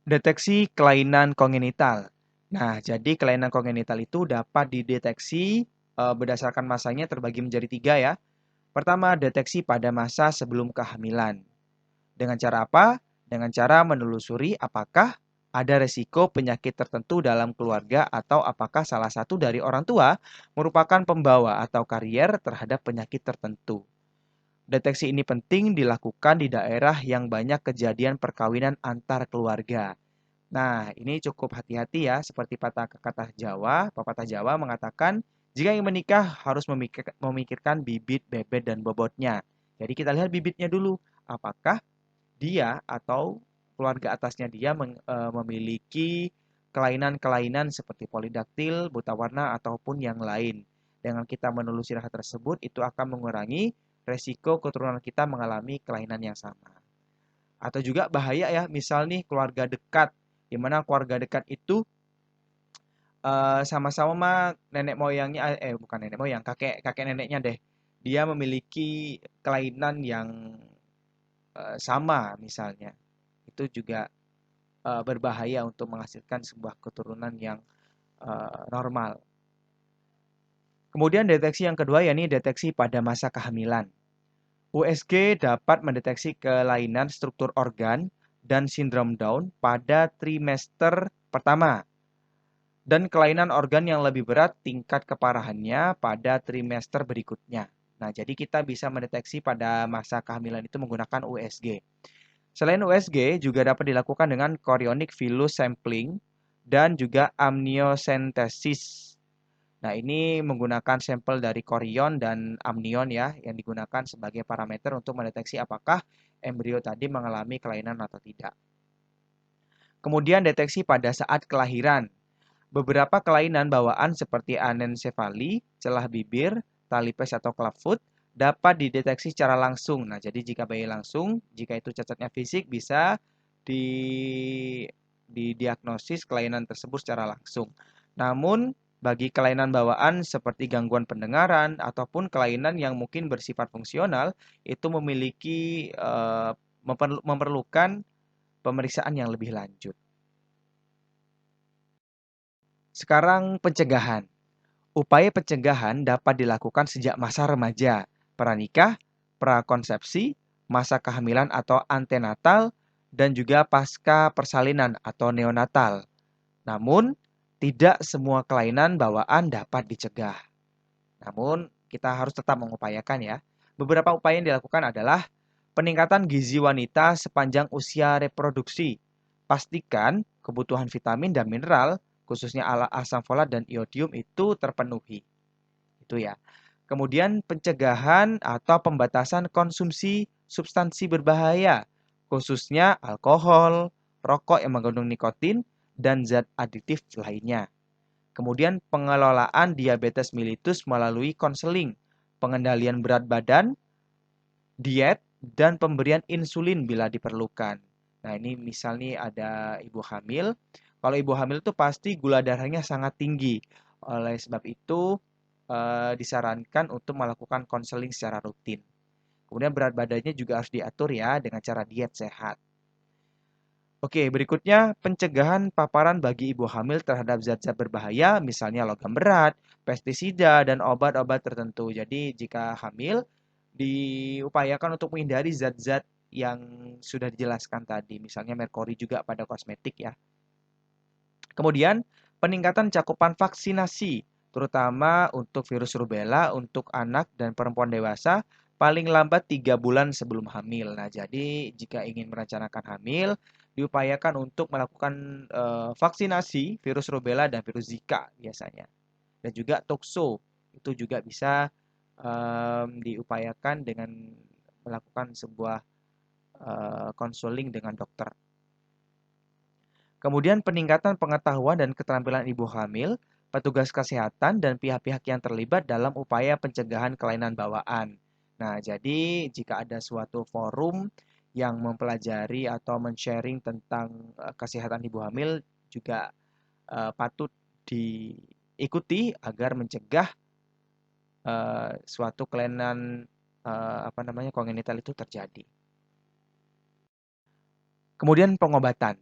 Deteksi kelainan kongenital. Nah, jadi kelainan kongenital itu dapat dideteksi berdasarkan masanya terbagi menjadi 3 ya. Pertama, deteksi pada masa sebelum kehamilan. Dengan cara apa? Dengan cara menelusuri apakah ada resiko penyakit tertentu dalam keluarga atau apakah salah satu dari orang tua merupakan pembawa atau karier terhadap penyakit tertentu. Deteksi ini penting dilakukan di daerah yang banyak kejadian perkawinan antar keluarga. Nah, ini cukup hati-hati ya, seperti pepatah Jawa mengatakan, jika ingin menikah harus memikirkan bibit, bebet, dan bobotnya. Jadi kita lihat bibitnya dulu, apakah dia atau keluarga atasnya dia memiliki kelainan-kelainan seperti polidaktil, buta warna, ataupun yang lain. Dengan kita menelusuri hal tersebut, itu akan mengurangi resiko keturunan kita mengalami kelainan yang sama. Atau juga bahaya ya, misal nih keluarga dekat, di mana keluarga dekat itu sama-sama nenek moyangnya, bukan nenek moyang, kakek kakek neneknya deh, dia memiliki kelainan yang sama misalnya, itu juga berbahaya untuk menghasilkan sebuah keturunan yang normal. Kemudian deteksi yang kedua yakni deteksi pada masa kehamilan. USG dapat mendeteksi kelainan struktur organ dan sindrom Down pada trimester pertama dan kelainan organ yang lebih berat tingkat keparahannya pada trimester berikutnya. Nah, jadi kita bisa mendeteksi pada masa kehamilan itu menggunakan USG. Selain USG, juga dapat dilakukan dengan chorionic villus sampling dan juga amniocentesis. Nah, ini menggunakan sampel dari chorion dan amnion ya, yang digunakan sebagai parameter untuk mendeteksi apakah embrio tadi mengalami kelainan atau tidak. Kemudian deteksi pada saat kelahiran. Beberapa kelainan bawaan seperti anencefali, celah bibir, talipes atau clubfoot dapat dideteksi secara langsung. Nah, jadi jika bayi langsung, jika itu cacatnya fisik bisa didiagnosis kelainan tersebut secara langsung. Namun, bagi kelainan bawaan seperti gangguan pendengaran ataupun kelainan yang mungkin bersifat fungsional, itu memiliki memerlukan pemeriksaan yang lebih lanjut. Sekarang pencegahan. Upaya pencegahan dapat dilakukan sejak masa remaja, pranikah, prakonsepsi, masa kehamilan atau antenatal, dan juga pasca persalinan atau neonatal. Namun, tidak semua kelainan bawaan dapat dicegah. Namun, kita harus tetap mengupayakan ya. Beberapa upaya yang dilakukan adalah peningkatan gizi wanita sepanjang usia reproduksi. Pastikan kebutuhan vitamin dan mineral, khususnya asam folat dan iodium itu terpenuhi. Itu ya. Kemudian pencegahan atau pembatasan konsumsi substansi berbahaya, khususnya alkohol, rokok yang mengandung nikotin, dan zat aditif lainnya. Kemudian pengelolaan diabetes mellitus melalui konseling, pengendalian berat badan, diet, dan pemberian insulin bila diperlukan. Nah, ini misal nih ada ibu hamil. Kalau ibu hamil itu pasti gula darahnya sangat tinggi. Oleh sebab itu disarankan untuk melakukan konseling secara rutin. Kemudian berat badannya juga harus diatur ya dengan cara diet sehat. Oke, berikutnya pencegahan paparan bagi ibu hamil terhadap zat-zat berbahaya, misalnya logam berat, pestisida, dan obat-obat tertentu. Jadi, jika hamil, diupayakan untuk menghindari zat-zat yang sudah dijelaskan tadi, misalnya merkuri juga pada kosmetik ya. Kemudian, peningkatan cakupan vaksinasi, terutama untuk virus rubella untuk anak dan perempuan dewasa, paling lambat 3 bulan sebelum hamil. Nah, jadi jika ingin merencanakan hamil, diupayakan untuk melakukan vaksinasi virus rubella dan virus Zika biasanya. Dan juga tokso, itu juga bisa diupayakan dengan melakukan sebuah konseling dengan dokter. Kemudian peningkatan pengetahuan dan keterampilan ibu hamil, petugas kesehatan, dan pihak-pihak yang terlibat dalam upaya pencegahan kelainan bawaan. Nah, jadi jika ada suatu forum yang mempelajari atau men-sharing tentang kesehatan ibu hamil juga patut diikuti agar mencegah suatu kelainan kongenital itu terjadi. Kemudian pengobatan.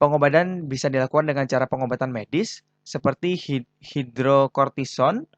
Pengobatan bisa dilakukan dengan cara pengobatan medis seperti hidrokortison,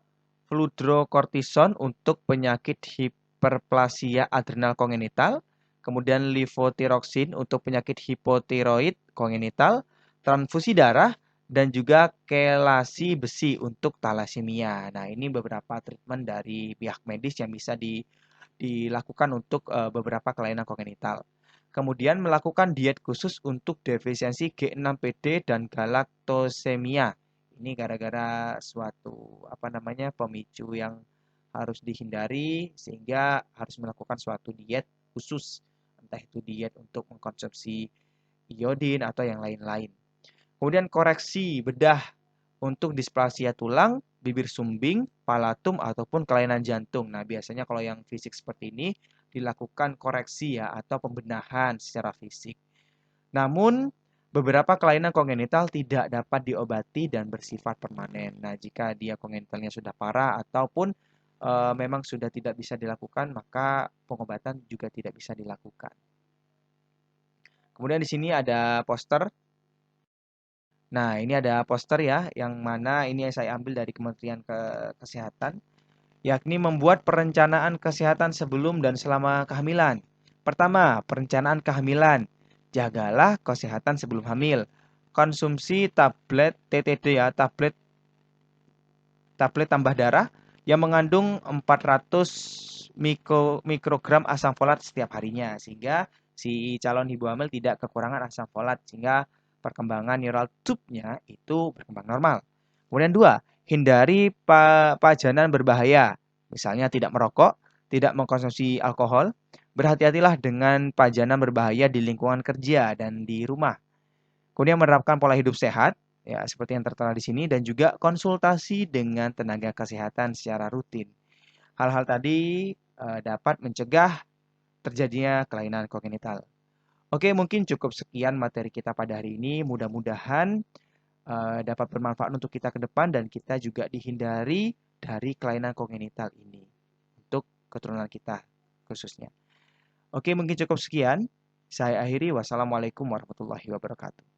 fludrokortison untuk penyakit hiperplasia adrenal kongenital, kemudian levotiroxin untuk penyakit hipotiroid kongenital, transfusi darah, dan juga kelasi besi untuk talasemia. Nah, ini beberapa treatment dari pihak medis yang bisa dilakukan untuk beberapa kelainan kongenital. Kemudian melakukan diet khusus untuk defisiensi G6PD dan galaktosemia. Ini gara-gara suatu pemicu yang harus dihindari sehingga harus melakukan suatu diet khusus, entah itu diet untuk mengkonsumsi iodin atau yang lain-lain. Kemudian koreksi bedah untuk displasia tulang, bibir sumbing, palatum, ataupun kelainan jantung. Nah, biasanya kalau yang fisik seperti ini dilakukan koreksi ya atau pembenahan secara fisik. Namun, beberapa kelainan kongenital tidak dapat diobati dan bersifat permanen. Nah, jika dia kongenitalnya sudah parah ataupun memang sudah tidak bisa dilakukan, maka pengobatan juga tidak bisa dilakukan. Kemudian di sini ada poster. Nah, ini ada poster ya, yang mana ini saya ambil dari Kementerian Kesehatan, yakni membuat perencanaan kesehatan sebelum dan selama kehamilan. Pertama, perencanaan kehamilan. Jagalah kesehatan sebelum hamil. Konsumsi tablet TTD ya, tablet tambah darah yang mengandung 400 mikrogram asam folat setiap harinya, sehingga si calon ibu hamil tidak kekurangan asam folat, sehingga perkembangan neural tube-nya itu berkembang normal. Kemudian 2, hindari pajanan berbahaya, misalnya tidak merokok, tidak mengkonsumsi alkohol. Berhati-hatilah dengan pajanan berbahaya di lingkungan kerja dan di rumah. Kemudian menerapkan pola hidup sehat, ya seperti yang tertera di sini, dan juga konsultasi dengan tenaga kesehatan secara rutin. Hal-hal tadi dapat mencegah terjadinya kelainan kognital. Oke, mungkin cukup sekian materi kita pada hari ini. Mudah-mudahan dapat bermanfaat untuk kita ke depan dan kita juga dihindari dari kelainan kognital ini untuk keturunan kita khususnya. Oke, mungkin cukup sekian. Saya akhiri. Wassalamualaikum warahmatullahi wabarakatuh.